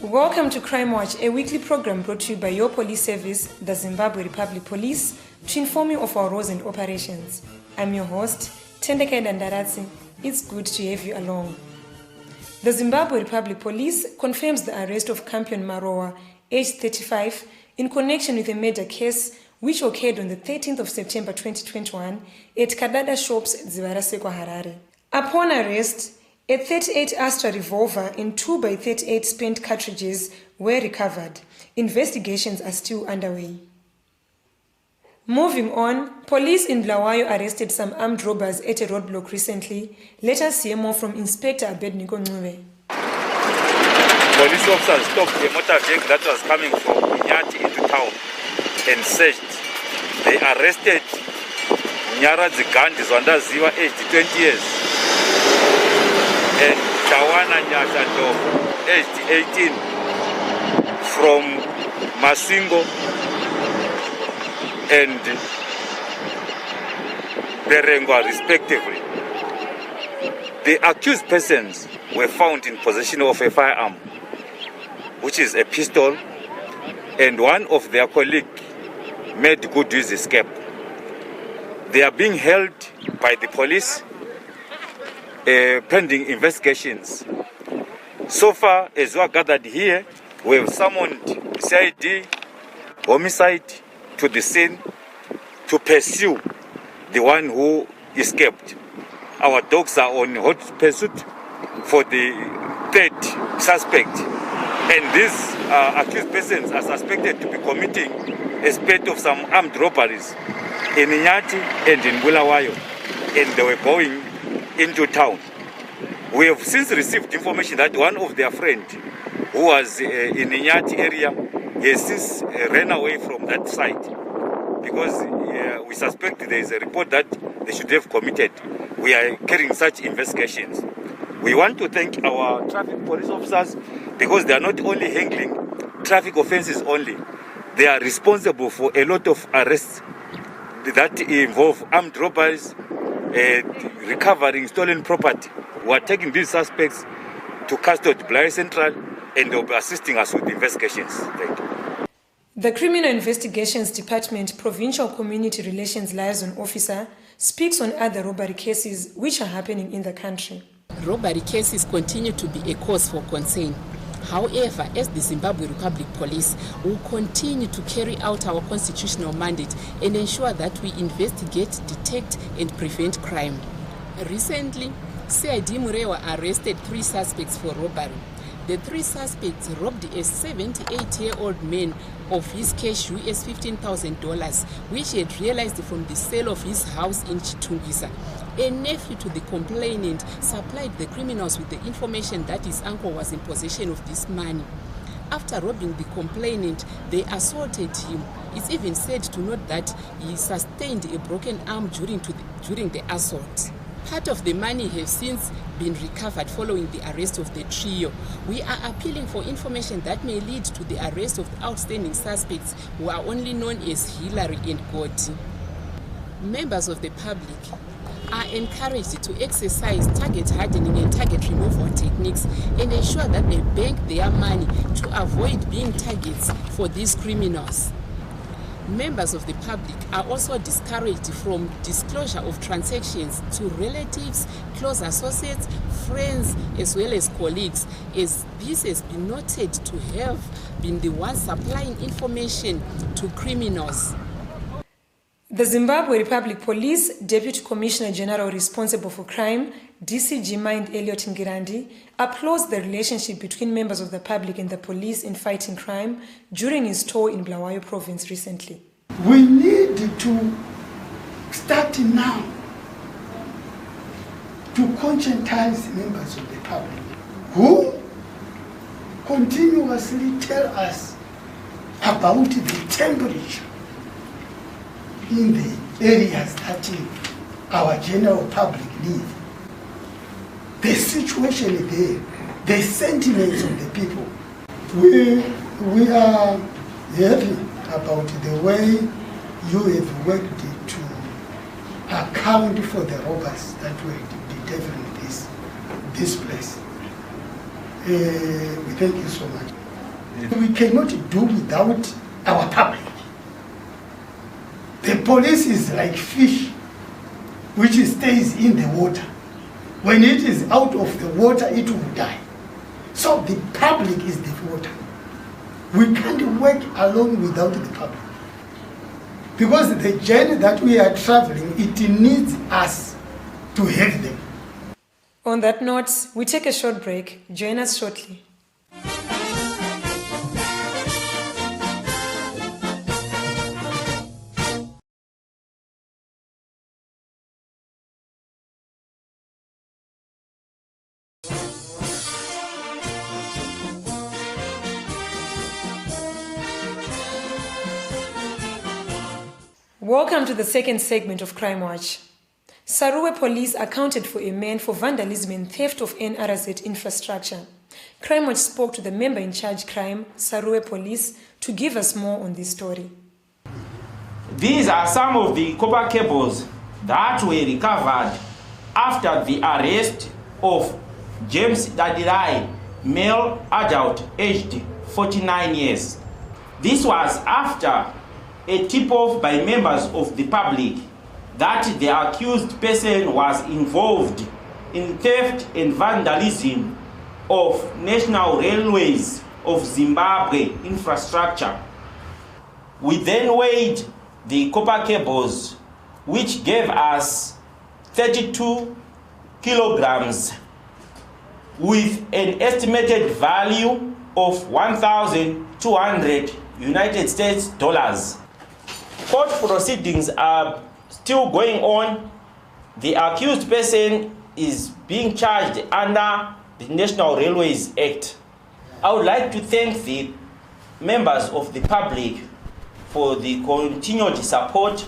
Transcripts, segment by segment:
Welcome to Crime Watch, a weekly program brought to you by your police service, the Zimbabwe Republic Police, to inform you of our roles and operations. I'm your host, Tendeka Dandaratsi. It's good to have you along. The Zimbabwe Republic Police confirms the arrest of Campion Maroa, aged 35, in connection with a murder case which occurred on the 13th of September 2021 at Kadada Shops, Zivarasekwa, Harare. Upon arrest, a 38 Astra revolver and 2x38 spent cartridges were recovered. Investigations are still underway. Moving on, police in Bulawayo arrested some armed robbers at a roadblock recently. Let us hear more from Inspector Abednego Ncube. Police officers stopped a motor vehicle that was coming from Inyati into town and searched. They arrested Nyara Zigandi Zwandaziwa, aged 20 years, and Tawana Nyashando, aged 18, from Masingo and Berengwa, respectively. The accused persons were found in possession of a firearm, which is a pistol, and one of their colleagues made good use escape. They are being held by the police pending investigations. So far, as we are gathered here, we have summoned CID, homicide, to the scene to pursue the one who escaped. Our dogs are on hot pursuit for the third suspect, and these accused persons are suspected to be committing a spate of some armed robberies in Inyati and in Bulawayo, and they were going into town. We have since received information that one of their friends who was in the Inyati area has since ran away from that site, because we suspect there is a report that they should have committed. We are carrying such investigations. We want to thank our traffic police officers, because they are not only handling traffic offenses only, they are responsible for a lot of arrests that involve armed robberies, recovering stolen property. We are taking these suspects to custody Bulawayo Central, and they will be assisting us with investigations. Thank you. The Criminal Investigations Department Provincial Community Relations Liaison Officer speaks on other robbery cases which are happening in the country. Robbery cases continue to be a cause for concern. However, as the Zimbabwe Republic Police, will continue to carry out our constitutional mandate and ensure that we investigate, detect and prevent crime. Recently, CID Murewa arrested 3 suspects for robbery. The 3 suspects robbed a 78-year-old man of his cash US $15,000, which he had realized from the sale of his house in Chitungisa. A nephew to the complainant supplied the criminals with the information that his uncle was in possession of this money. After robbing the complainant, they assaulted him. It's even said to note that he sustained a broken arm during the assault. Part of the money has since been recovered following the arrest of the trio. We are appealing for information that may lead to the arrest of the outstanding suspects, who are only known as Hillary and Goti. Members of the public are encouraged to exercise target hardening and target removal techniques and ensure that they bank their money to avoid being targets for these criminals. Members of the public are also discouraged from disclosure of transactions to relatives, close associates, friends, as well as colleagues, as this has been noted to have been the ones supplying information to criminals. The Zimbabwe Republic Police Deputy Commissioner General responsible for crime, DCG Mind Elliot Ngirandi, applauds the relationship between members of the public and the police in fighting crime during his tour in Bulawayo province recently. We need to start now to conscientize members of the public who continuously tell us about the temperature in the areas that our general public live. The situation there, the sentiments of the people. We are happy about the way you have worked to account for the robbers that were delivering this place. We thank you so much. We cannot do without our public. The police is like fish which stays in the water. When it is out of the water, it will die. So the public is the water. We can't work alone without the public. Because the journey that we are traveling, it needs us to have them. On that note, we take a short break. Join us shortly. Welcome to the second segment of Crime Watch. Sarue police accounted for a man for vandalism and theft of NRZ infrastructure. Crime Watch spoke to the member in charge crime, Sarue police, to give us more on this story. These are some of the copper cables that were recovered after the arrest of James Dadilai, male adult aged 49 years. This was after a tip-off by members of the public that the accused person was involved in theft and vandalism of National Railways of Zimbabwe infrastructure. We then weighed the copper cables, which gave us 32 kilograms with an estimated value of 1,200 United States dollars. Court proceedings are still going on. The accused person is being charged under the National Railways Act. I would like to thank the members of the public for the continued support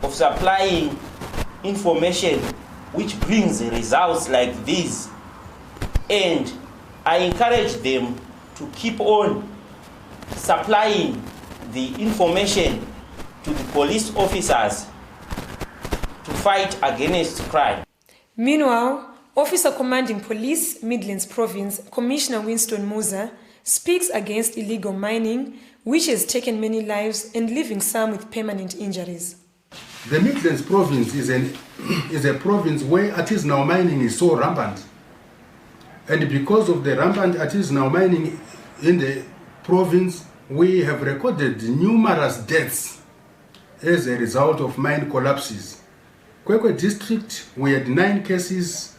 of supplying information which brings results like these. And I encourage them to keep on supplying the information to the police officers to fight against crime. Meanwhile, Officer Commanding Police, Midlands Province, Commissioner Winston Musa, speaks against illegal mining, which has taken many lives and leaving some with permanent injuries. The Midlands Province is a province where artisanal mining is so rampant. And because of the rampant artisanal mining in the province, we have recorded numerous deaths as a result of mine collapses. Kwekwe district, we had 9 cases.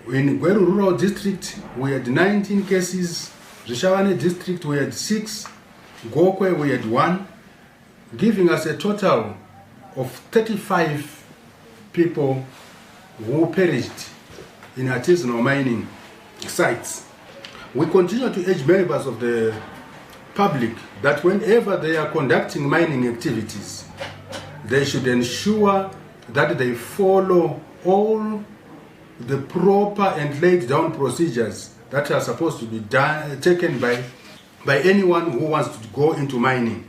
In Gweru Rural District, we had 19 cases. Rishawane District, we had 6. Gokwe, we had 1, giving us a total of 35 people who perished in artisanal mining sites. We continue to urge members of the public that whenever they are conducting mining activities, they should ensure that they follow all the proper and laid down procedures that are supposed to be taken by anyone who wants to go into mining,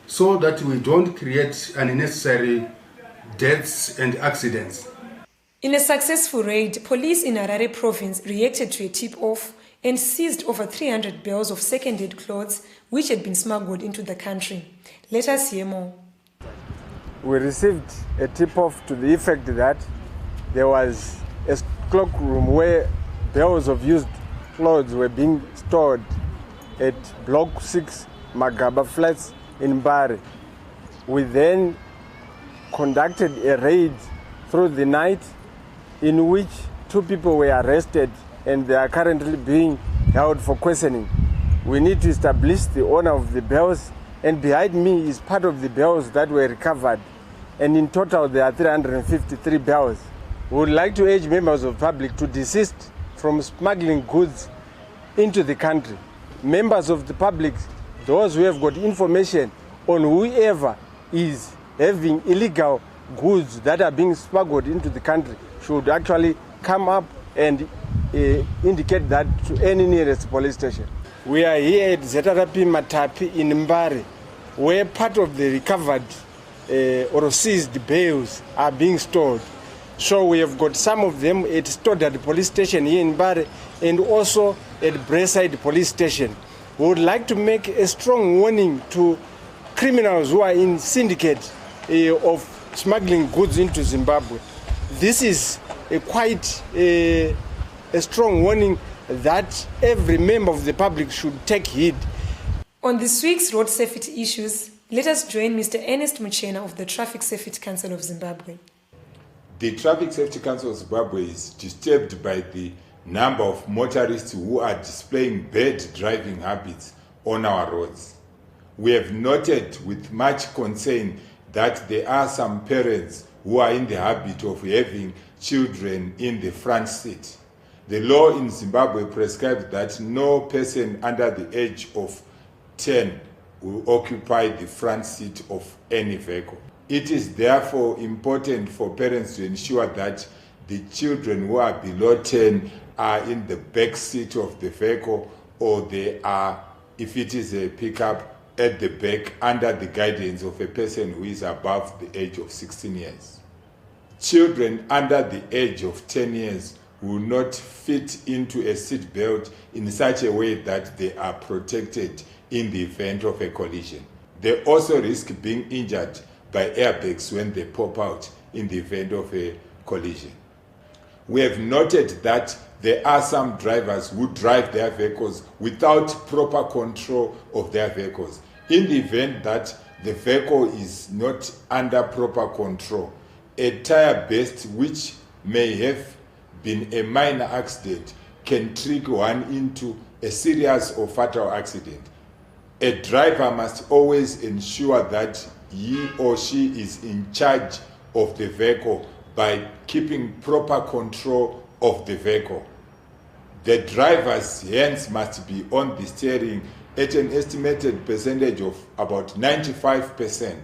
so that we don't create unnecessary deaths and accidents. In a successful raid, police in Harare province reacted to a tip-off and seized over 300 bales of second-hand clothes which had been smuggled into the country. Let us hear more. We received a tip-off to the effect that there was a cloakroom where bales of used clothes were being stored at Block 6 Magaba Flats in Mbare. We then conducted a raid through the night in which 2 people were arrested and they are currently being held for questioning. We need to establish the owner of the bales, and behind me is part of the bales that were recovered, and in total there are 353 bales. We would like to urge members of the public to desist from smuggling goods into the country. Members of the public, those who have got information on whoever is having illegal goods that are being smuggled into the country, should actually come up and indicate that to any nearest police station. We are here at ZRP Matapi in Mbare, where part of the recovered or seized bales are being stored. So we have got some of them stored at the police station here in Mbare and also at Braeside police station. we would like to make a strong warning to criminals who are in syndicate of smuggling goods into Zimbabwe. This is quite a strong warning that every member of the public should take heed. On this week's road safety issues, let us join Mr. Ernest Muchena of the Traffic Safety Council of Zimbabwe. The Traffic Safety Council of Zimbabwe is disturbed by the number of motorists who are displaying bad driving habits on our roads. We have noted with much concern that there are some parents who are in the habit of having children in the front seat. The law in Zimbabwe prescribes that no person under the age of 10 will occupy the front seat of any vehicle. It is therefore important for parents to ensure that the children who are below 10 are in the back seat of the vehicle, or they are, if it is a pickup, at the back under the guidance of a person who is above the age of 16 years. Children under the age of 10 years will not fit into a seat belt in such a way that they are protected in the event of a collision. They also risk being injured by airbags when they pop out in the event of a collision. We have noted that there are some drivers who drive their vehicles without proper control of their vehicles. In the event that the vehicle is not under proper control, a tire burst which may have been a minor accident can trigger one into a serious or fatal accident. A driver must always ensure that he or she is in charge of the vehicle by keeping proper control of the vehicle. The driver's hands must be on the steering at an estimated percentage of about 95%.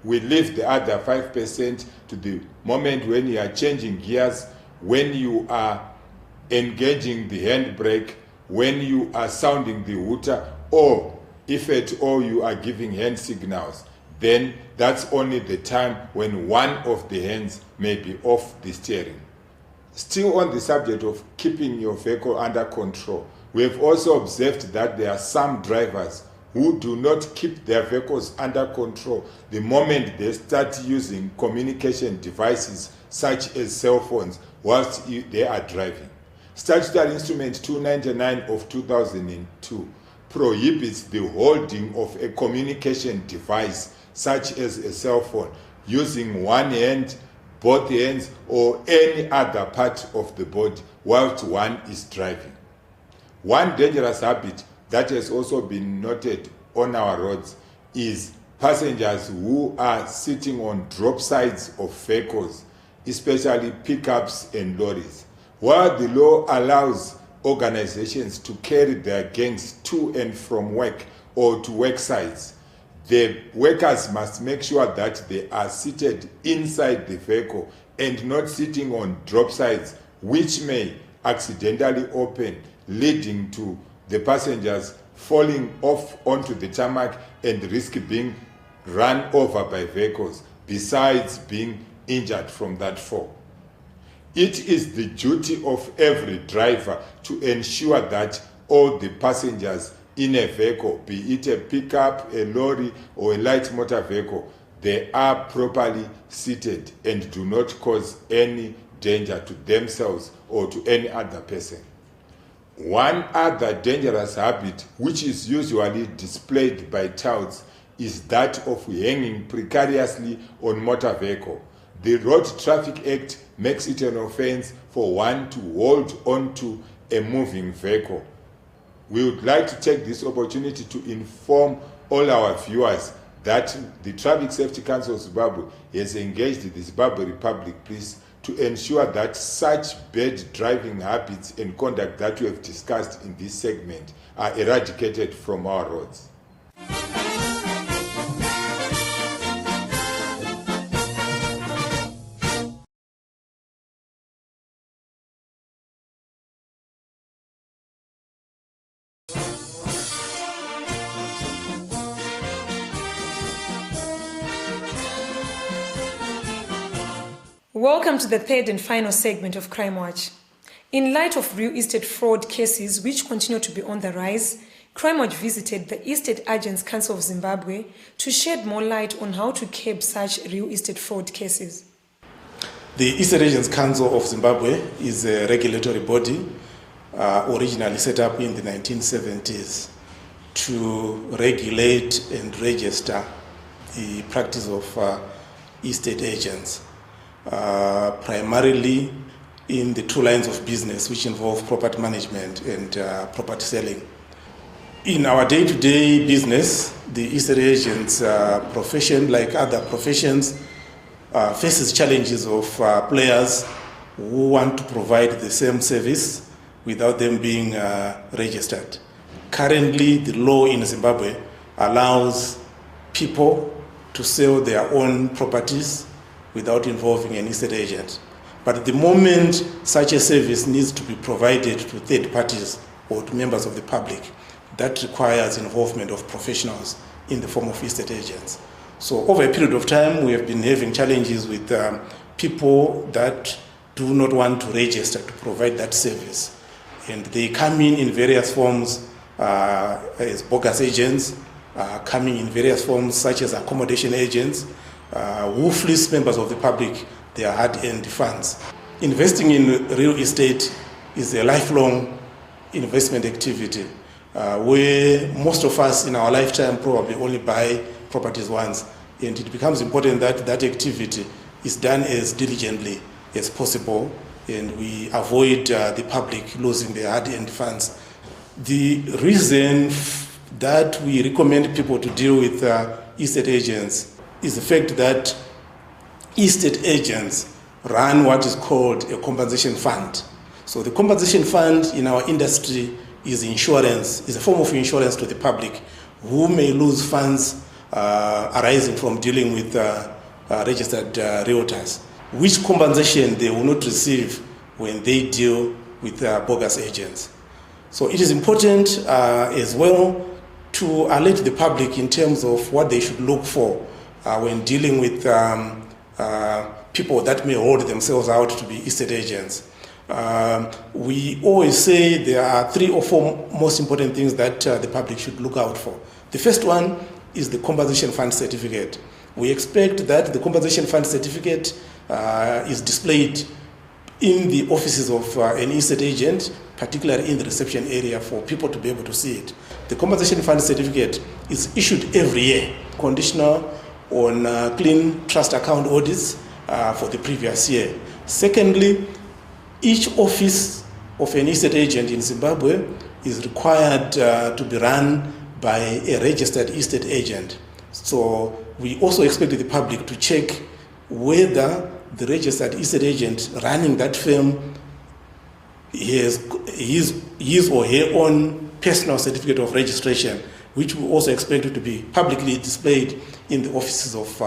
We leave the other 5% to the moment when you are changing gears, when you are engaging the handbrake, when you are sounding the hooter, or if at all you are giving hand signals. Then that's only the time when one of the hands may be off the steering. Still on the subject of keeping your vehicle under control, we have also observed that there are some drivers who do not keep their vehicles under control the moment they start using communication devices such as cell phones whilst they are driving. Statutory Instrument 299 of 2002 prohibits the holding of a communication device such as a cell phone using one hand, both hands, or any other part of the body whilst one is driving. One dangerous habit that has also been noted on our roads is passengers who are sitting on drop sides of vehicles, especially pickups and lorries. While the law allows organizations to carry their gangs to and from work or to work sites, the workers must make sure that they are seated inside the vehicle and not sitting on drop sides, which may accidentally open, leading to the passengers falling off onto the tarmac and risk being run over by vehicles, besides being injured from that fall. It is the duty of every driver to ensure that all the passengers in a vehicle, be it a pickup, a lorry, or a light motor vehicle, they are properly seated and do not cause any danger to themselves or to any other person. One other dangerous habit, which is usually displayed by touts, is that of hanging precariously on motor vehicle. The Road Traffic Act makes it an offense for one to hold onto a moving vehicle. We would like to take this opportunity to inform all our viewers that the Traffic Safety Council of Zimbabwe has engaged the Zimbabwe Republic Police to ensure that such bad driving habits and conduct that we have discussed in this segment are eradicated from our roads. Welcome to the third and final segment of Crime Watch. In light of real estate fraud cases which continue to be on the rise, Crime Watch visited the Estate Agents Council of Zimbabwe to shed more light on how to curb such real estate fraud cases. The Estate Agents Council of Zimbabwe is a regulatory body originally set up in the 1970s to regulate and register the practice of estate agents, primarily in the two lines of business which involve property management and property selling. In our day-to-day business, the estate agents profession, like other professions, faces challenges of players who want to provide the same service without them being registered. Currently, the law in Zimbabwe allows people to sell their own properties without involving an estate agent. But at the moment such a service needs to be provided to third parties or to members of the public, that requires involvement of professionals in the form of estate agents. So over a period of time, we have been having challenges with people that do not want to register to provide that service. And they come in various forms as bogus agents, coming in various forms such as accommodation agents, who fleece members of the public their hard-earned funds. Investing in real estate is a lifelong investment activity where most of us in our lifetime probably only buy properties once, and it becomes important that that activity is done as diligently as possible and we avoid the public losing their hard-earned funds. The reason that we recommend people to deal with estate agents is the fact that estate agents run what is called a compensation fund. So the compensation fund in our industry is insurance, is a form of insurance to the public who may lose funds arising from dealing with registered realtors, which compensation they will not receive when they deal with bogus agents. So it is important as well to alert the public in terms of what they should look for when dealing with people that may hold themselves out to be estate agents. We always say there are 3 or 4 most important things that the public should look out for. The first one is the compensation fund certificate. We expect that the compensation fund certificate is displayed in the offices of an estate agent, particularly in the reception area, for people to be able to see it. The compensation fund certificate is issued every year, conditional on clean trust account audits for the previous year. Secondly, each office of an estate agent in Zimbabwe is required to be run by a registered estate agent. So we also expect the public to check whether the registered estate agent running that firm has his or her own personal certificate of registration, which we also expect to be publicly displayed in the offices of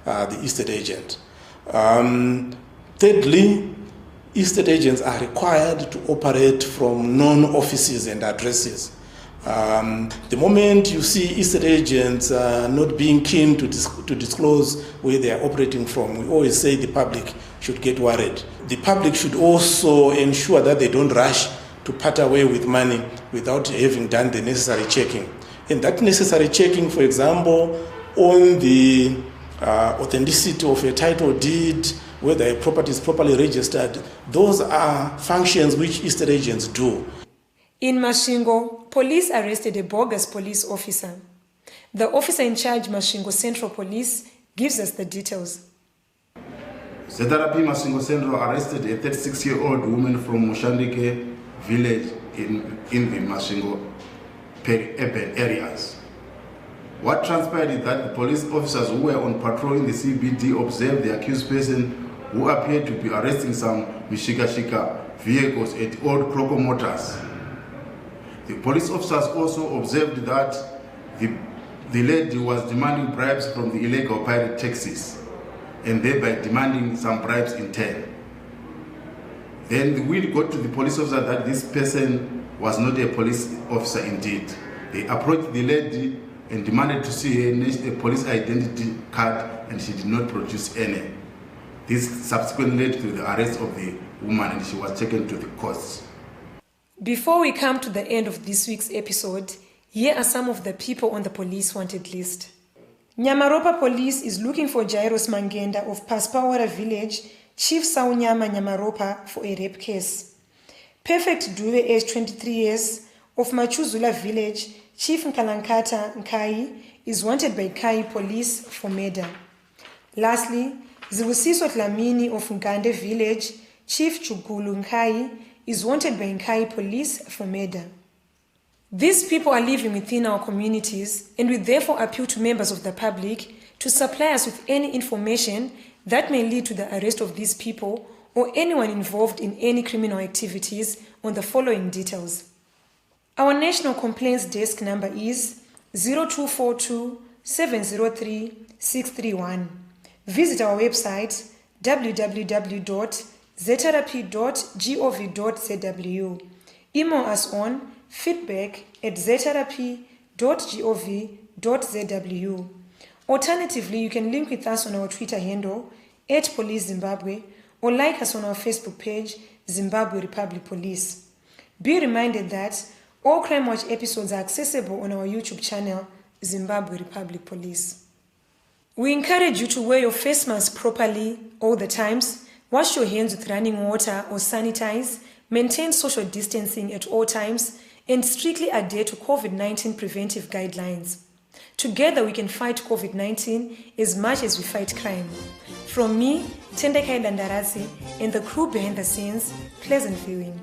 the estate agent. Thirdly, estate agents are required to operate from known offices and addresses. The moment you see estate agents not being keen to disclose where they are operating from, we always say the public should get worried. The public should also ensure that they don't rush to part away with money without having done the necessary checking. And that necessary checking, for example, on the authenticity of a title deed, whether a property is properly registered, those are functions which estate agents do. In Masvingo, police arrested a bogus police officer. The officer in charge, Masvingo Central Police, gives us the details. ZRP Masvingo Central arrested a 36-year-old woman from Mushandike village in the Masvingo urban areas. What transpired is that the police officers who were on patrol in the CBD observed the accused person who appeared to be arresting some Mishika vehicles at Old Croco Motors. The police officers also observed that the lady was demanding bribes from the illegal pirate taxis and thereby demanding some bribes in turn. Then the word got to the police officer that this person was not a police officer indeed. They approached the lady and demanded to see her police identity card, and she did not produce any. This subsequently led to the arrest of the woman, and she was taken to the courts. Before we come to the end of this week's episode, Here are some of the people on the police wanted list. Nyamaropa Police is looking for Jairus Mangenda of Paspawara Village, Chief Saunyama Nyamaropa, for a rape case. Perfect Dube, age 23 years, of Machuzula Village, Chief Nkalankata Nkai, is wanted by Kai Police for murder. Lastly, Zibusiso Tlamini of Ngande Village, Chief Chugulu Nkai, is wanted by Nkai Police for murder. These people are living within our communities, and we therefore appeal to members of the public to supply us with any information that may lead to the arrest of these people or anyone involved in any criminal activities on the following details. Our National Complaints Desk number is 0242 703 631. Visit our website www.zrp.gov.zw. Email us on feedback@zrp.gov.zw. Alternatively, you can link with us on our Twitter handle @PoliceZimbabwe or like us on our Facebook page Zimbabwe Republic Police. Be reminded that all Crime Watch episodes are accessible on our YouTube channel Zimbabwe Republic Police. We encourage you to wear your face mask properly all the times, wash your hands with running water or sanitize, maintain social distancing at all times, and strictly adhere to COVID-19 preventive guidelines. Together we can fight COVID-19 as much as we fight crime. From me, Tendekai Dandaratsi, and the crew behind the scenes, pleasant viewing.